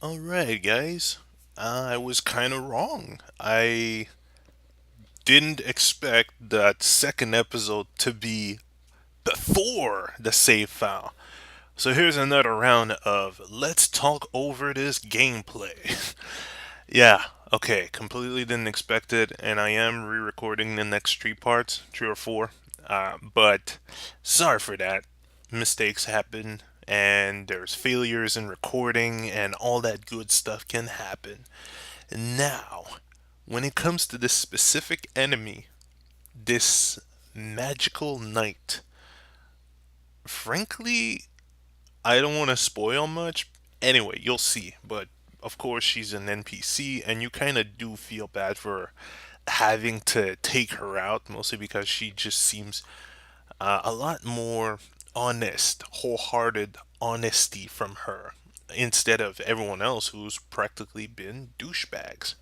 All right, guys. I was kind of wrong. I didn't expect that second episode to be before the save file. So here's another round of let's talk over this gameplay. Yeah, okay, completely didn't expect it, and I am re recording the next three parts, three or four. But sorry for that. Mistakes happen, and there's failures in recording, and all that good stuff can happen. Now, when it comes to this specific enemy, this magical knight, frankly, I don't want to spoil much. Anyway, you'll see. But of course, she's an NPC, and you kind of do feel bad for having to take her out, mostly because she just seems a lot more honest, wholehearted honesty from her instead of everyone else who's practically been douchebags.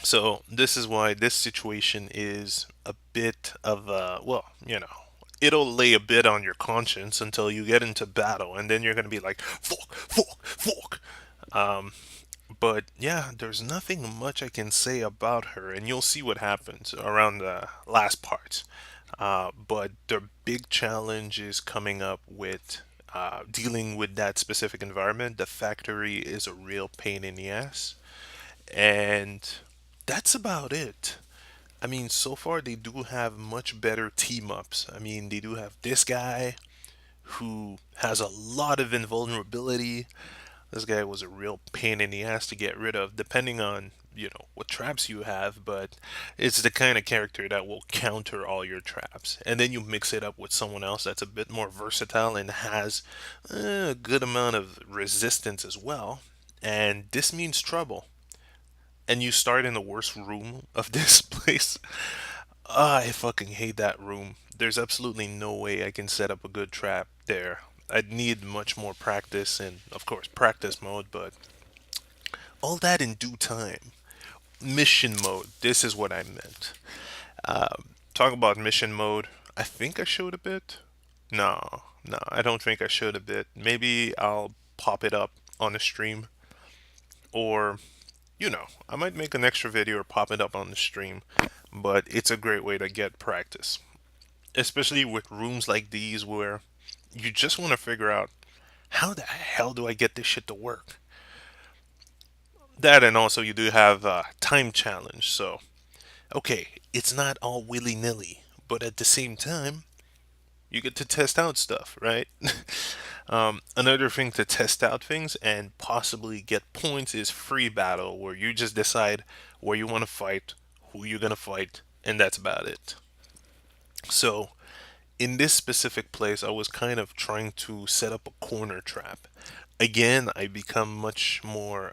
So this is why this situation is a bit of a, well, it'll lay a bit on your conscience until you get into battle, and then you're gonna be like, fuck, fuck, fuck. Um, but yeah, there's nothing much I can say about her, and you'll see what happens around the last parts. But the big challenge is coming up with dealing with that specific environment. The factory is a real pain in the ass, and that's about it. I mean, so far they do have much better team ups. I mean, they do have this guy who has a lot of invulnerability. This guy was a real pain in the ass to get rid of, depending on, what traps you have, but it's the kind of character that will counter all your traps. And then you mix it up with someone else that's a bit more versatile and has a good amount of resistance as well. And this means trouble. And you start in the worst room of this place. I fucking hate that room. There's absolutely no way I can set up a good trap there. I'd need much more practice and, of course, practice mode, but all that in due time. Mission mode. This is what I meant. Talk about mission mode. I think I showed a bit. No, no, I don't think I showed a bit. Maybe I'll pop it up on the stream, or I might make an extra video or pop it up on the stream. But it's a great way to get practice, especially with rooms like these where you just want to figure out how the hell do I get this shit to work. That, and also you do have a time challenge, so okay, it's not all willy nilly, but at the same time, you get to test out stuff, right? Another thing to test out things and possibly get points is free battle, where you just decide where you want to fight, who you're gonna fight, and that's about it. So, in this specific place, I was kind of trying to set up a corner trap. Again, I become much more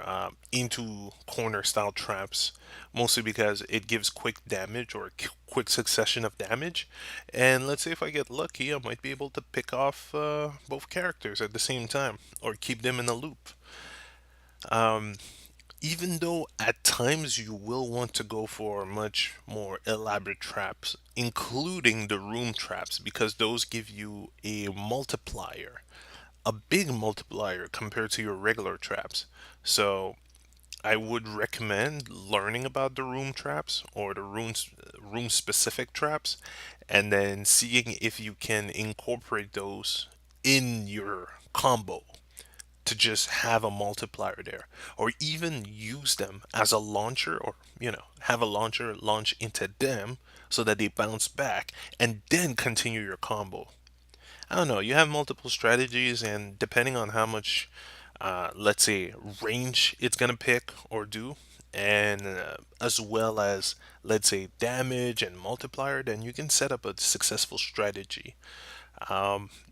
into corner style traps, mostly because it gives quick damage or quick succession of damage. And let's say if I get lucky, I might be able to pick off both characters at the same time or keep them in a loop. Um, Even though at times you will want to go for much more elaborate traps, including the room traps, because those give you a multiplier, a big multiplier compared to your regular traps. So I would recommend learning about the room traps or the room specific traps, and then seeing if you can incorporate those in your combo to just have a multiplier there, or even use them as a launcher, or have a launcher launch into them so that they bounce back and then continue your combo. I don't know, you have multiple strategies, and depending on how much let's say range it's gonna pick or do, and as well as, let's say, damage and multiplier, then you can set up a successful strategy.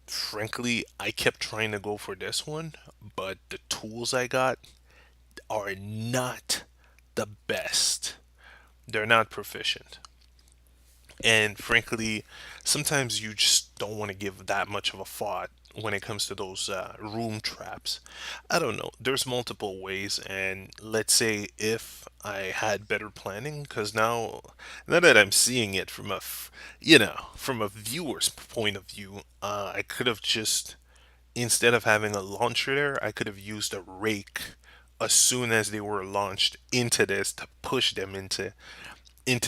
Frankly, I kept trying to go for this one, but the tools I got are not the best. They're not proficient. And frankly, sometimes you just don't want to give that much of a thought when it comes to those room traps. I don't know. There's multiple ways, and let's say if I had better planning, because now that I'm seeing it from from a viewer's point of view, I could have just instead of having a launcher there, I could have used a rake as soon as they were launched into this to push them into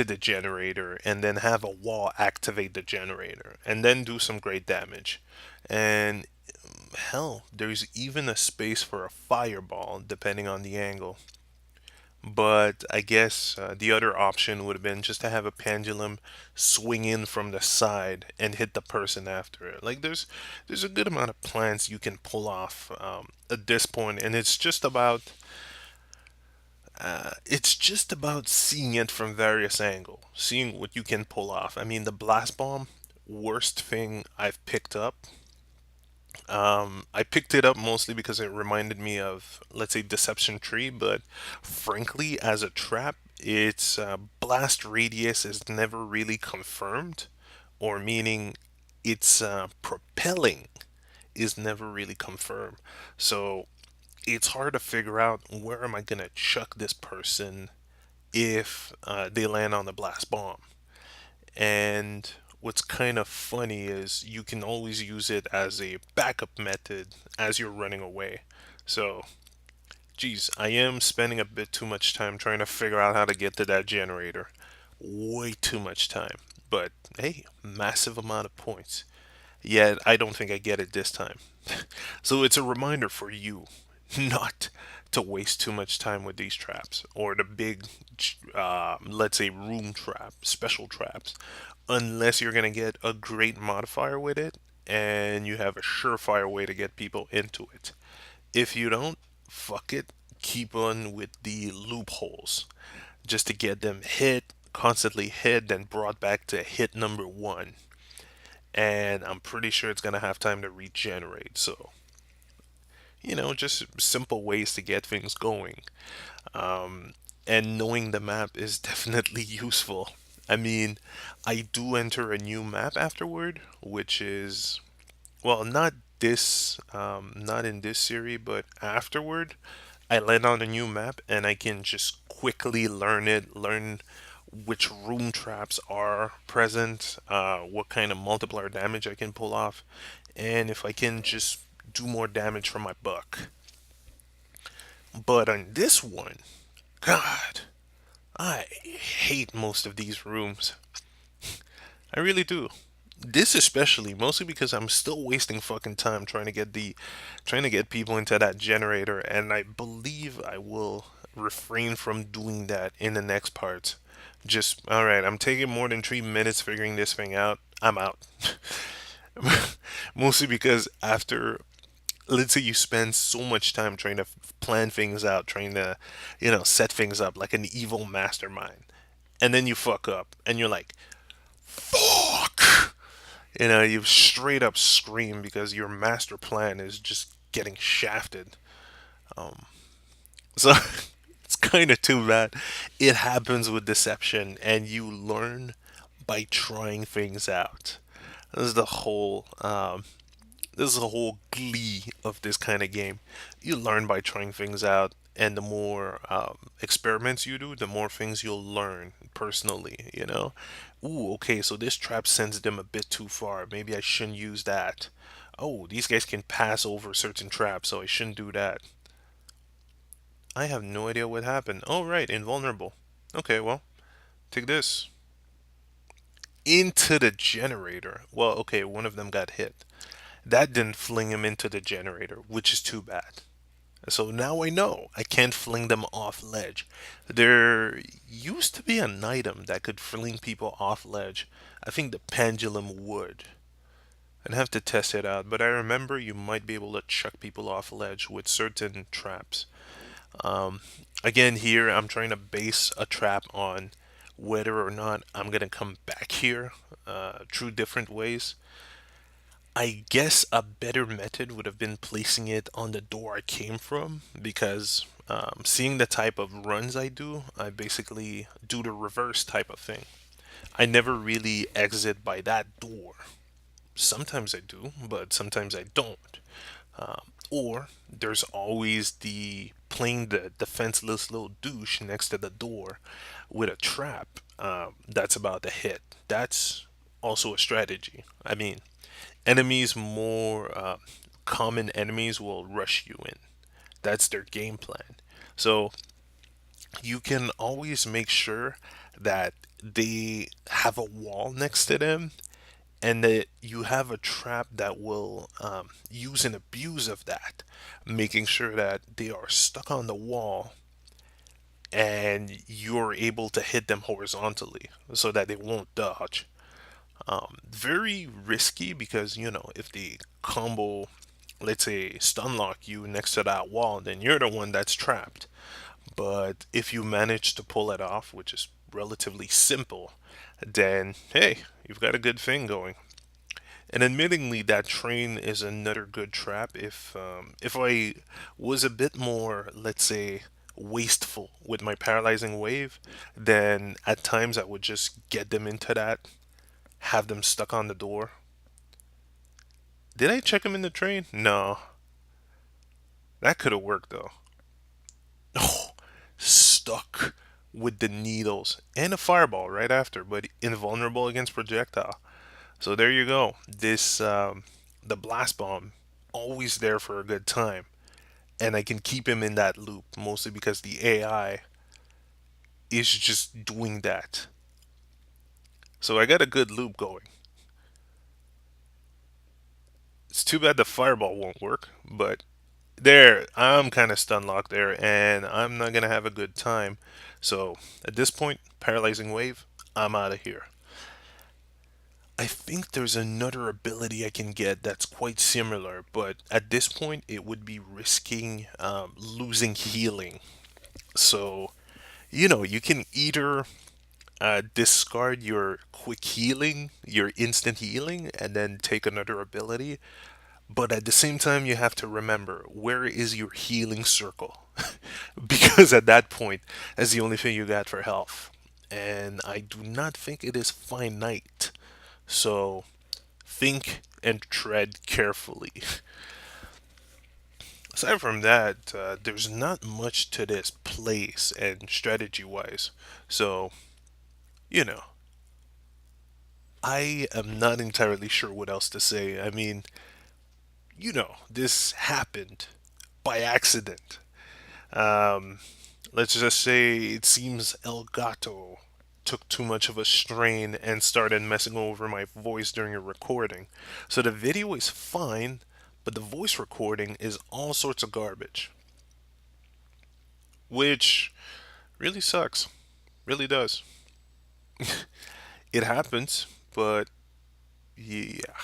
the generator and then have a wall activate the generator and then do some great damage. And hell, there's even a space for a fireball depending on the angle. But I guess the other option would have been just to have a pendulum swing in from the side and hit the person after it. Like there's a good amount of plans you can pull off at this point, and it's just about seeing it from various angles, seeing what you can pull off. I mean, the blast bomb, worst thing I've picked up. I picked it up mostly because it reminded me of, let's say, Deception Tree, but frankly, as a trap, its blast radius is never really confirmed, or meaning its propelling is never really confirmed. So it's hard to figure out where am I gonna chuck this person if they land on the blast bomb. And what's kind of funny is you can always use it as a backup method as you're running away. So, geez, I am spending a bit too much time trying to figure out how to get to that generator. Way too much time. But hey, massive amount of points. Yet I don't think I get it this time. So it's a reminder for you not to waste too much time with these traps or the big, let's say, room trap, special traps, unless you're going to get a great modifier with it and you have a surefire way to get people into it. If you don't, fuck it, keep on with the loopholes just to get them hit, constantly hit, then brought back to hit number one. And I'm pretty sure it's going to have time to regenerate. So, just simple ways to get things going. And knowing the map is definitely useful. I mean, I do enter a new map afterward, which is, well, not in this series, but afterward, I land on a new map and I can just quickly learn which room traps are present, what kind of multiplier damage I can pull off, and if I can just do more damage for my buck. But on this one, God, I hate most of these rooms. I really do. This especially, mostly because I'm still wasting fucking time trying to get people into that generator, and I believe I will refrain from doing that in the next part. Just all right, I'm taking more than 3 minutes figuring this thing out. I'm out. Mostly because after, let's say you spend so much time trying to plan things out, trying to, set things up like an evil mastermind, and then you fuck up, and you're like, fuck. You straight up scream because your master plan is just getting shafted. So it's kind of too bad. It happens with deception, and you learn by trying things out. This is the whole. This is the whole glee of this kind of game. You learn by trying things out, and the more experiments you do, the more things you'll learn personally. Ooh, okay, so this trap sends them a bit too far. Maybe I shouldn't use that. Oh, these guys can pass over certain traps, so I shouldn't do that. I have no idea what happened. Oh, right, invulnerable. Okay, well, take this. Into the generator. Well, okay, one of them got hit. That didn't fling him into the generator, which is too bad. So now I know I can't fling them off ledge. There used to be an item that could fling people off ledge. I think the pendulum would. I'd have to test it out, but I remember you might be able to chuck people off ledge with certain traps. Um, Again, here I'm trying to base a trap on whether or not I'm gonna come back here through different ways. I guess a better method would have been placing it on the door I came from because seeing the type of runs I do, I basically do the reverse type of thing. I never really exit by that door. Sometimes I do, but sometimes I don't. Or there's always the playing the defenseless little douche next to the door with a trap that's about to hit. That's also a strategy. I mean, enemies more common enemies will rush you in. That's their game plan. So you can always make sure that they have a wall next to them and that you have a trap that will use and abuse of that, making sure that they are stuck on the wall and you're able to hit them horizontally so that they won't dodge. Very risky because, if they combo, let's say, stun lock you next to that wall, then you're the one that's trapped. But if you manage to pull it off, which is relatively simple, then hey, you've got a good thing going. And admittingly, that train is another good trap. If I was a bit more, let's say, wasteful with my paralyzing wave, then at times I would just get them into that, have them stuck on the door. Did I check them in the train? No, that could have worked though. Oh, stuck with the needles and a fireball right after, but invulnerable against projectile. So there you go. The blast bomb, always there for a good time, and I can keep him in that loop mostly because the AI is just doing that. So I got a good loop going. It's too bad the fireball won't work, but there, I'm kind of stun locked there, and I'm not gonna have a good time. So at this point, paralyzing wave, I'm out of here. I think there's another ability I can get that's quite similar, but at this point, it would be risking losing healing. So, you can either discard your quick healing, your instant healing, and then take another ability, but at the same time, you have to remember where is your healing circle? Because at that point, that's the only thing you got for health. And I do not think it is finite. So think and tread carefully. Aside from that, there's not much to this place and strategy wise. So, you know, I am not entirely sure what else to say. I mean, this happened by accident. Um, let's just say it seems El Gato took too much of a strain and started messing over my voice during a recording. So the video is fine, but the voice recording is all sorts of garbage, which really sucks. Really does. It happens, but yeah.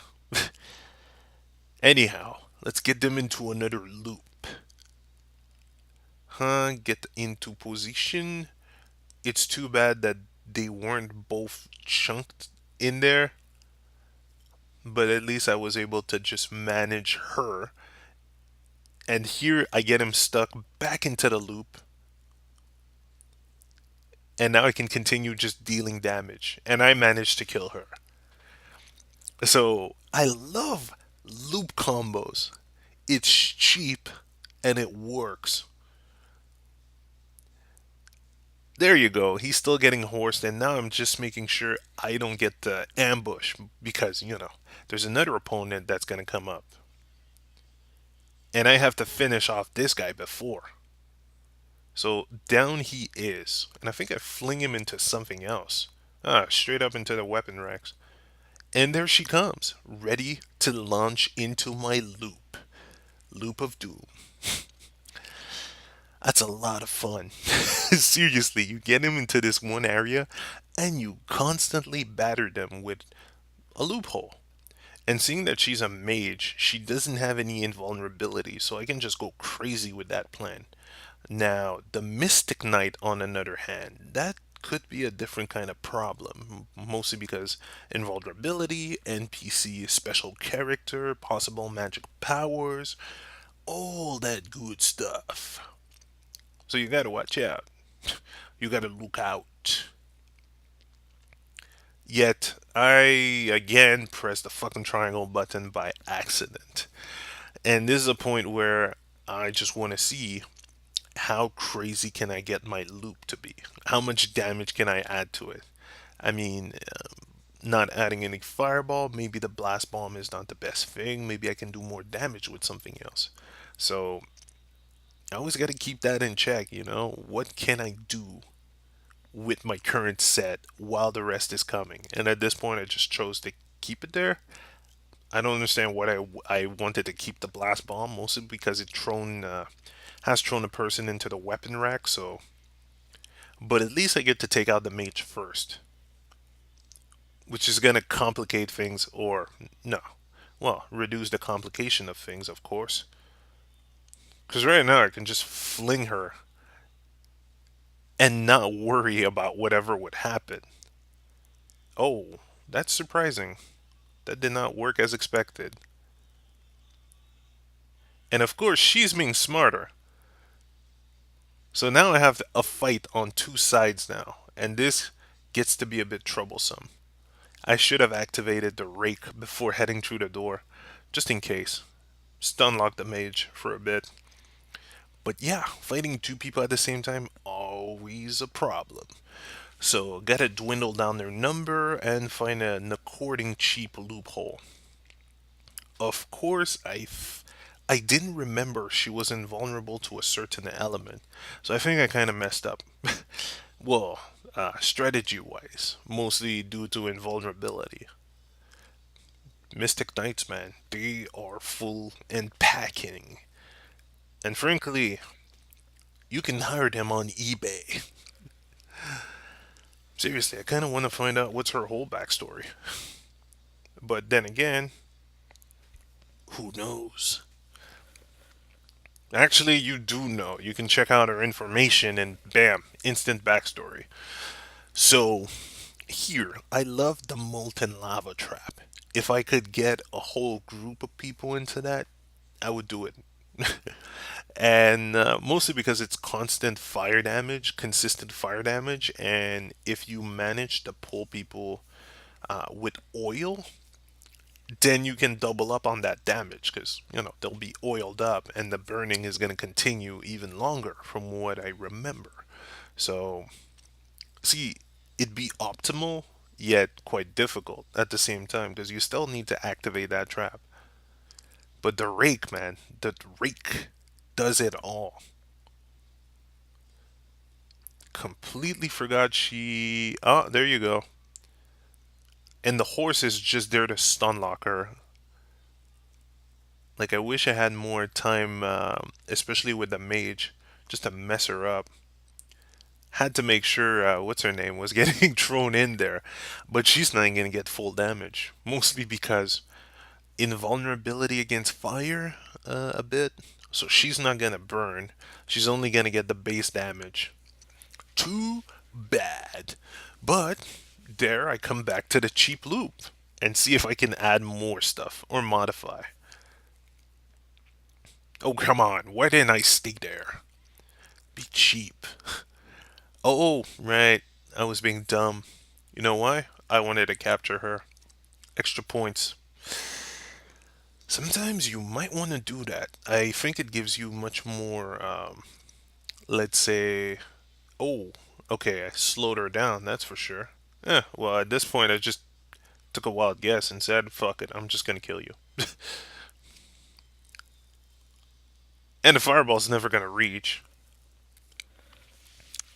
Anyhow, let's get them into another loop. Get into position. It's too bad that they weren't both chunked in there, but at least I was able to just manage her. And here I get him stuck back into the loop, and now I can continue just dealing damage, and I managed to kill her. So I love loop combos. It's cheap and it works. There you go. He's still getting horsed, and now I'm just making sure I don't get the ambush because, there's another opponent that's going to come up. And I have to finish off this guy before. So down he is. And I think I fling him into something else. Straight up into the weapon racks. And there she comes, ready to launch into my loop. Loop of Doom. That's a lot of fun. Seriously, you get him into this one area and you constantly batter them with a loophole. And seeing that she's a mage, she doesn't have any invulnerability, so I can just go crazy with that plan. Now, the Mystic Knight, on another hand, that could be a different kind of problem, mostly because invulnerability, NPC, special character, possible magic powers, all that good stuff. So you gotta watch out. You gotta look out. Yet, I again pressed the fucking triangle button by accident. And this is a point where I just want to see how crazy can I get my loop to be? How much damage can I add to it? I mean, not adding any fireball, maybe the blast bomb is not the best thing. Maybe I can do more damage with something else. So I always got to keep that in check, you know? What can I do with my current set while the rest is coming? And at this point, I just chose to keep it there. I don't understand what I wanted to keep the blast bomb, mostly because it has thrown a person into the weapon rack, so. But at least I get to take out the mage first, which is going to complicate things, or no. Well, reduce the complication of things, of course. Because right now I can just fling her and not worry about whatever would happen. Oh, that's surprising. That did not work as expected. And of course, she's being smarter. So now I have a fight on two sides now, and this gets to be a bit troublesome. I should have activated the rake before heading through the door, just in case. Stun lock the mage for a bit. But yeah, fighting two people at the same time, always a problem. So, gotta dwindle down their number and find an according cheap loophole. Of course, I didn't remember she was invulnerable to a certain element, so I think I kind of messed up. Well, strategy wise, mostly due to invulnerability. Mystic Knights, man, they are full and packing. And frankly, you can hire them on eBay. Seriously, I kind of want to find out what's her whole backstory. But then again, who knows? Actually, you do know. You can check out her information and bam, instant backstory. So, here, I love the molten lava trap. If I could get a whole group of people into that, I would do it. And mostly because it's constant fire damage, consistent fire damage, and if you manage to pull people with oil, then you can double up on that damage because they'll be oiled up and the burning is going to continue even longer from what I remember. So see, it'd be optimal yet quite difficult at the same time because you still need to activate that trap. But the rake, man, the rake does it all. Completely forgot she. Oh, there you go. And the horse is just there to stun lock her. Like, I wish I had more time, especially with the mage, just to mess her up. Had to make sure, what's her name, was getting thrown in there. But she's not going to get full damage. Mostly because invulnerability against fire, a bit. So she's not going to burn. She's only going to get the base damage. Too bad. But there I come back to the cheap loop and see if I can add more stuff or modify. Oh, come on. Why didn't I stay there? Be cheap. Oh, right. I was being dumb. You know why? I wanted to capture her. Extra points. Sometimes you might want to do that. I think it gives you much more, let's say. Oh, okay, I slowed her down, that's for sure. Well, at this point, I just took a wild guess and said, fuck it, I'm just gonna kill you. And the fireball's never gonna reach.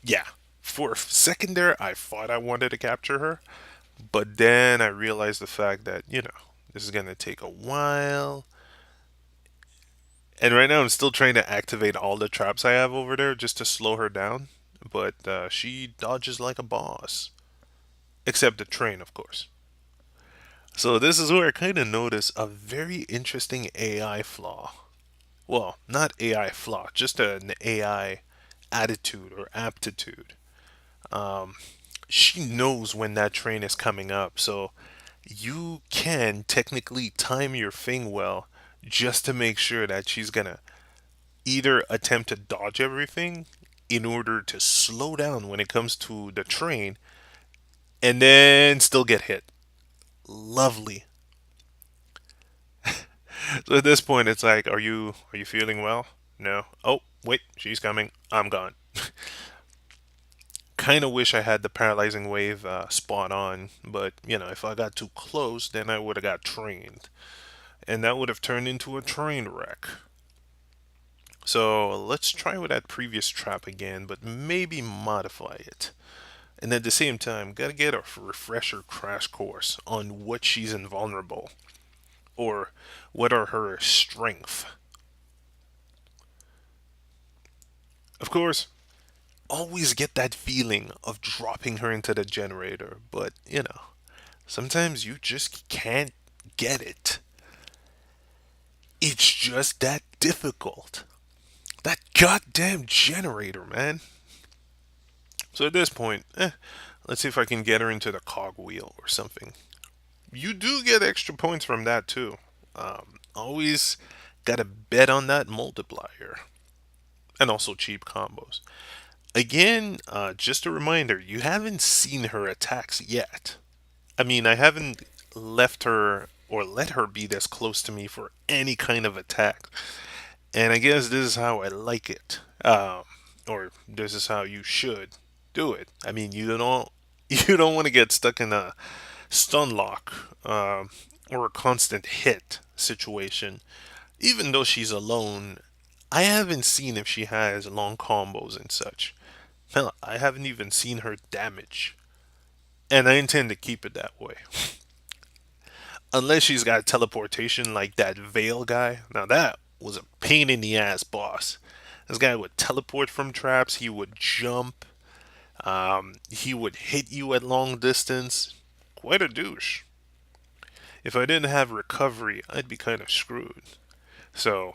Yeah. For a second there, I thought I wanted to capture her, but then I realized the fact that, this is gonna take a while. And right now, I'm still trying to activate all the traps I have over there just to slow her down. But she dodges like a boss. Except the train, of course. So, this is where I kind of notice a very interesting AI flaw. Well, not AI flaw, just an AI attitude or aptitude. Um, she knows when that train is coming up, so you can technically time your thing well just to make sure that she's gonna either attempt to dodge everything in order to slow down when it comes to the train and then still get hit. Lovely. So at this point it's like, are you feeling well? No. Oh, wait, she's coming. I'm gone. Kind of wish I had the paralyzing wave spot on, but if I got too close, then I would have got trained, and that would have turned into a train wreck. So let's try with that previous trap again, but maybe modify it. And at the same time, gotta get a refresher crash course on what she's invulnerable, or what are her strengths. Of course, always get that feeling of dropping her into the generator, but sometimes you just can't get it. It's just that difficult. That goddamn generator, man. So at this point, let's see if I can get her into the cogwheel or something. You do get extra points from that too. Always gotta bet on that multiplier. And also cheap combos. Again, just a reminder, you haven't seen her attacks yet. I mean, I haven't left her or let her be this close to me for any kind of attack. And I guess this is how I like it. Or this is how you should do it. I mean, you don't you don't want to get stuck in a stun lock or a constant hit situation. Even though she's alone, I haven't seen if she has long combos and such. Hell, I haven't even seen her damage. And I intend to keep it that way. Unless she's got teleportation like that Veil guy. Now that was a pain in the ass boss. This guy would teleport from traps, he would jump, he would hit you at long distance. Quite a douche. If I didn't have recovery, I'd be kind of screwed. So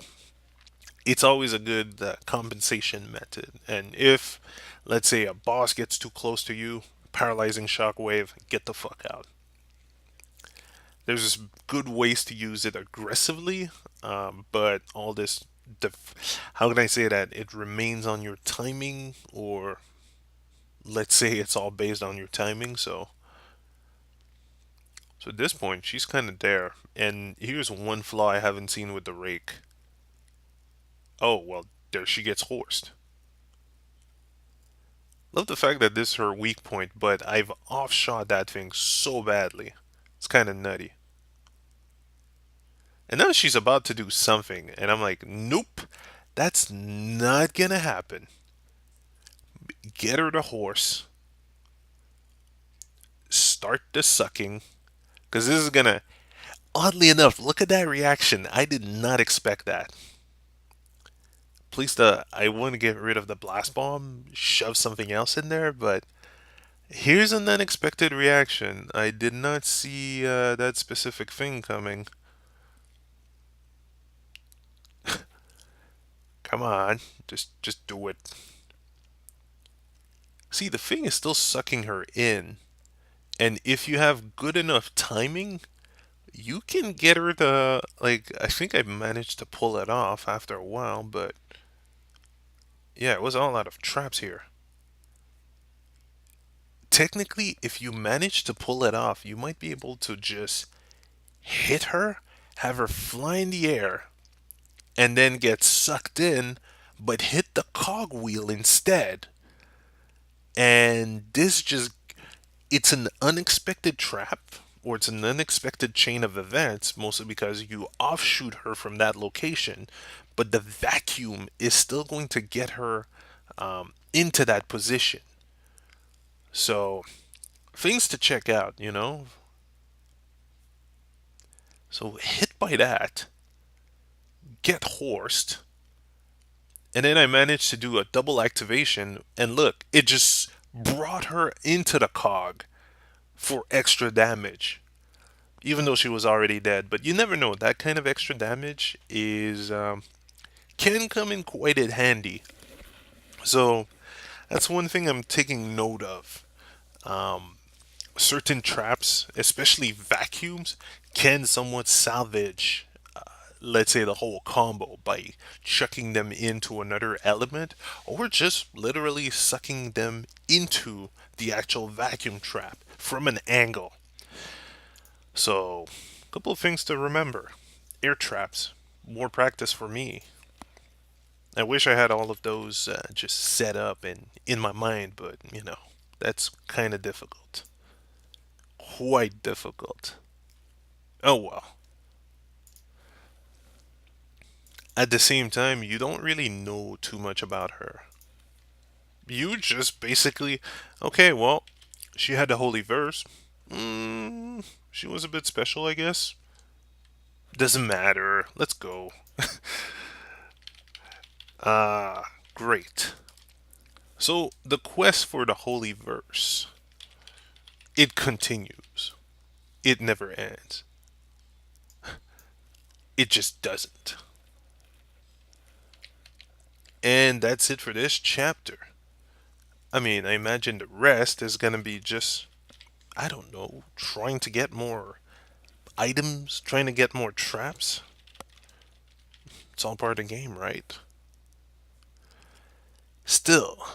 it's always a good compensation method. And if, let's say, a boss gets too close to you, paralyzing shockwave, get the fuck out. There's good ways to use it aggressively, but all this, how can I say that? It remains on your timing, or let's say it's all based on your timing. So at this point, she's kind of there. And here's one flaw I haven't seen with the rake. Oh, well, there she gets horsed. Love the fact that this is her weak point, but I've offshot that thing so badly. It's kind of nutty. And now she's about to do something, and I'm like, nope, that's not gonna happen. Get her the horse, start the sucking, because this is gonna. Oddly enough, look at that reaction. I did not expect that. Please, I want to get rid of the blast bomb, shove something else in there, but here's an unexpected reaction. I did not see that specific thing coming. Come on, just do it. See, the thing is still sucking her in, and if you have good enough timing, you can get her to like. I think I managed to pull it off after a while, but yeah, it was all out of traps here. Technically, if you manage to pull it off, you might be able to just hit her, have her fly in the air, and then get sucked in, but hit the cogwheel instead. And this just, it's an unexpected trap, or it's an unexpected chain of events, mostly because you offshoot her from that location, but the vacuum is still going to get her into that position. So, things to check out. So, hit by that, get horsed, and then I managed to do a double activation, and look, it just brought her into the cog for extra damage, even though she was already dead. But you never know, that kind of extra damage is can come in quite in handy. So that's one thing I'm taking note of. Certain traps, especially vacuums, can somewhat salvage, let's say, the whole combo by chucking them into another element, or just literally sucking them into the actual vacuum trap from an angle. So, a couple of things to remember. Air traps, more practice for me. I wish I had all of those just set up and in my mind, but. That's kind of difficult. Quite difficult. Oh well. At the same time, you don't really know too much about her. You just basically, okay, well, she had the holy verse. She was a bit special, I guess. Doesn't matter. Let's go. Great. So, the quest for the holy verse, it continues. It never ends. It just doesn't. And that's it for this chapter. I mean, I imagine the rest is gonna be just, I don't know, trying to get more items, trying to get more traps. It's all part of the game, right? Still,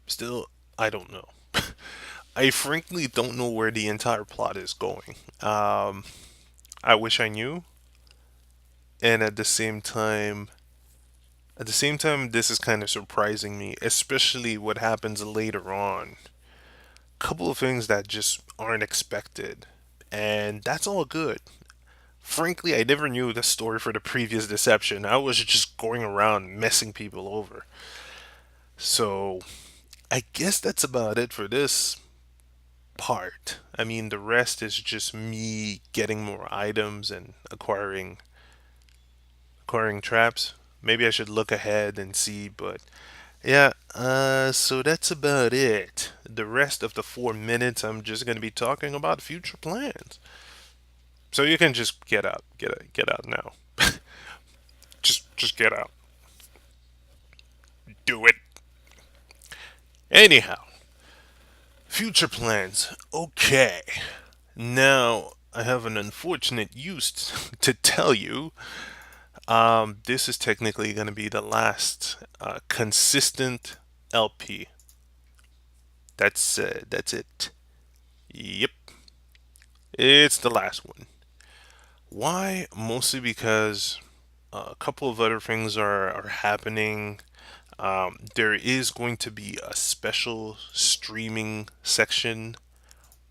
still, I don't know. I frankly don't know where the entire plot is going. I wish I knew, and at the same time, this is kind of surprising me, especially what happens later on. Couple of things that just aren't expected, and that's all good. Frankly, I never knew the story for the previous deception. I was just going around messing people over. So, I guess that's about it for this part. I mean, the rest is just me getting more items and acquiring traps. Maybe I should look ahead and see, but yeah, so that's about it. The rest of the 4 minutes, I'm just gonna be talking about future plans. So you can just get out now. Just get out. Do it. Anyhow, future plans. Okay. Now I have an unfortunate news to tell you. This is technically going to be the last consistent LP. That's it. Yep, it's the last one. Why? Mostly because a couple of other things are happening. There is going to be a special streaming section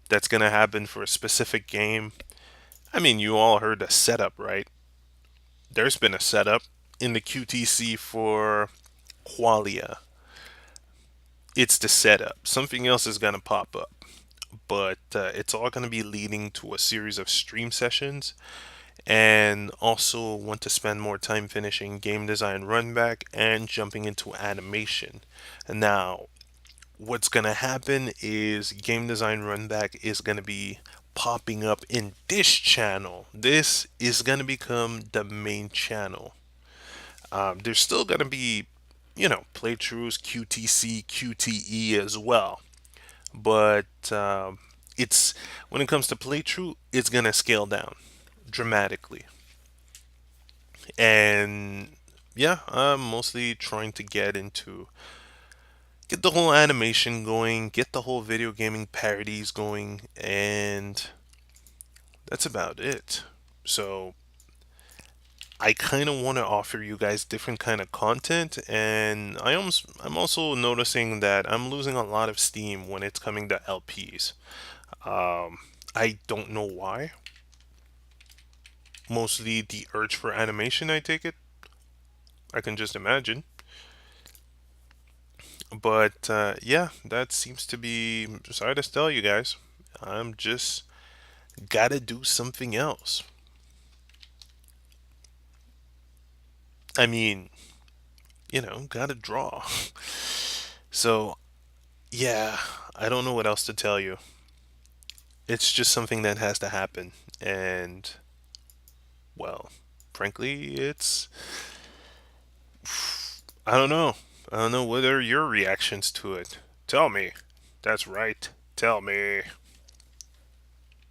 that's going to happen for a specific game. I mean, you all heard the setup, right? There's been a setup in the QTC for Qualia. It's the setup. Something else is going to pop up, but it's all going to be leading to a series of stream sessions, and also want to spend more time finishing game design runback and jumping into animation. And now, what's going to happen is game design runback is going to be popping up in this channel. This is going to become the main channel. There's still going to be, playthroughs, QTC, QTE as well. But it's when it comes to playthrough, it's going to scale down dramatically. And yeah, I'm mostly trying to get the whole animation going, get the whole video gaming parodies going, and that's about it. So I kind of want to offer you guys different kind of content, and I'm also noticing that I'm losing a lot of steam when it's coming to LPs. I don't know why. Mostly the urge for animation, I take it. I can just imagine. But yeah, that seems to be. Sorry to tell you guys. I'm just gotta do something else. I mean, gotta draw. So yeah, I don't know what else to tell you. It's just something that has to happen, and well, frankly, it's. I don't know. I don't know. What are your reactions to it? Tell me. That's right. Tell me.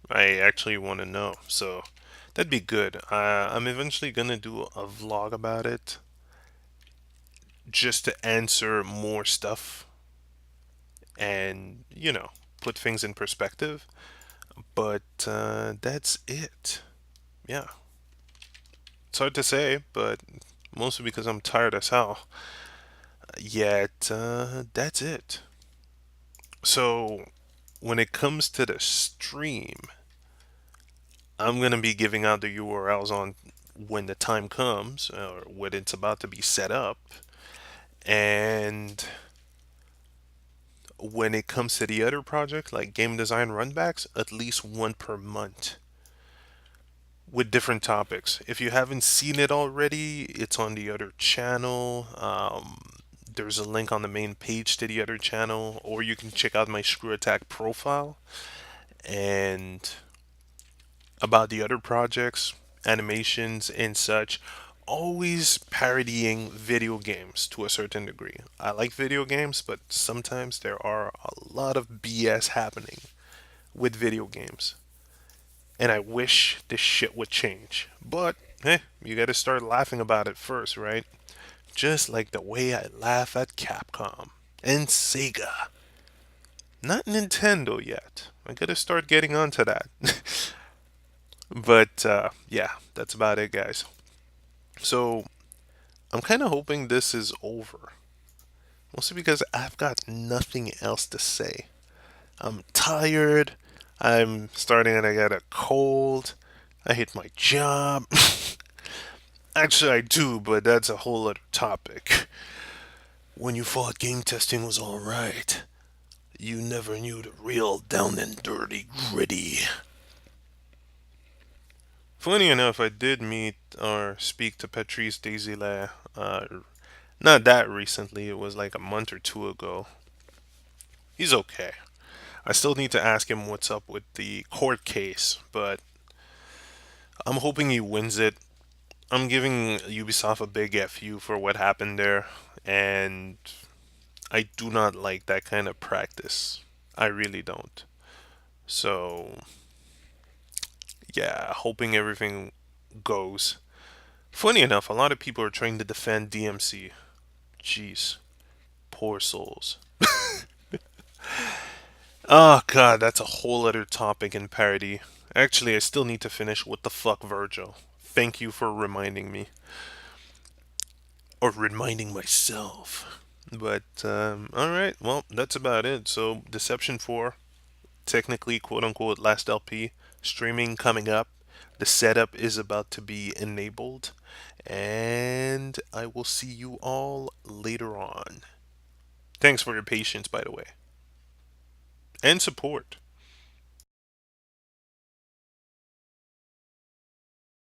I actually want to know. So that'd be good. I'm eventually gonna do a vlog about it, just to answer more stuff and put things in perspective. But that's it. Yeah, it's hard to say, but mostly because I'm tired as hell. Yet, that's it. So, when it comes to the stream, I'm gonna be giving out the URLs on when the time comes, or when it's about to be set up. And when it comes to the other project, like game design runbacks, at least one per month with different topics. If you haven't seen it already, it's on the other channel. There's a link on the main page to the other channel, or you can check out my Screw Attack profile. And about the other projects, animations, and such, always parodying video games to a certain degree. I like video games, but sometimes there are a lot of BS happening with video games. And I wish this shit would change. But, you gotta start laughing about it first, right? Just like the way I laugh at Capcom and Sega. Not Nintendo yet. I gotta start getting onto that. But yeah, that's about it, guys. So I'm kind of hoping this is over. Mostly because I've got nothing else to say. I'm tired. I'm starting and I got a cold. I hate my job. Actually, I do, but that's a whole other topic. When you thought game testing was alright, you never knew the real down and dirty gritty. Funny enough, I did meet or speak to Patrice Desilets. Not that recently, it was like a month or two ago. He's okay. I still need to ask him what's up with the court case, but I'm hoping he wins it. I'm giving Ubisoft a big FU for what happened there, and I do not like that kind of practice. I really don't. So, yeah, hoping everything goes. Funny enough, a lot of people are trying to defend DMC. Jeez, poor souls. Oh god, that's a whole other topic in parody. Actually, I still need to finish What the Fuck Virgil. Thank you for reminding me. Or reminding myself. But, alright, well, that's about it. So, Deception 4, technically, quote unquote, last LP, streaming coming up. The setup is about to be enabled. And I will see you all later on. Thanks for your patience, by the way, and support.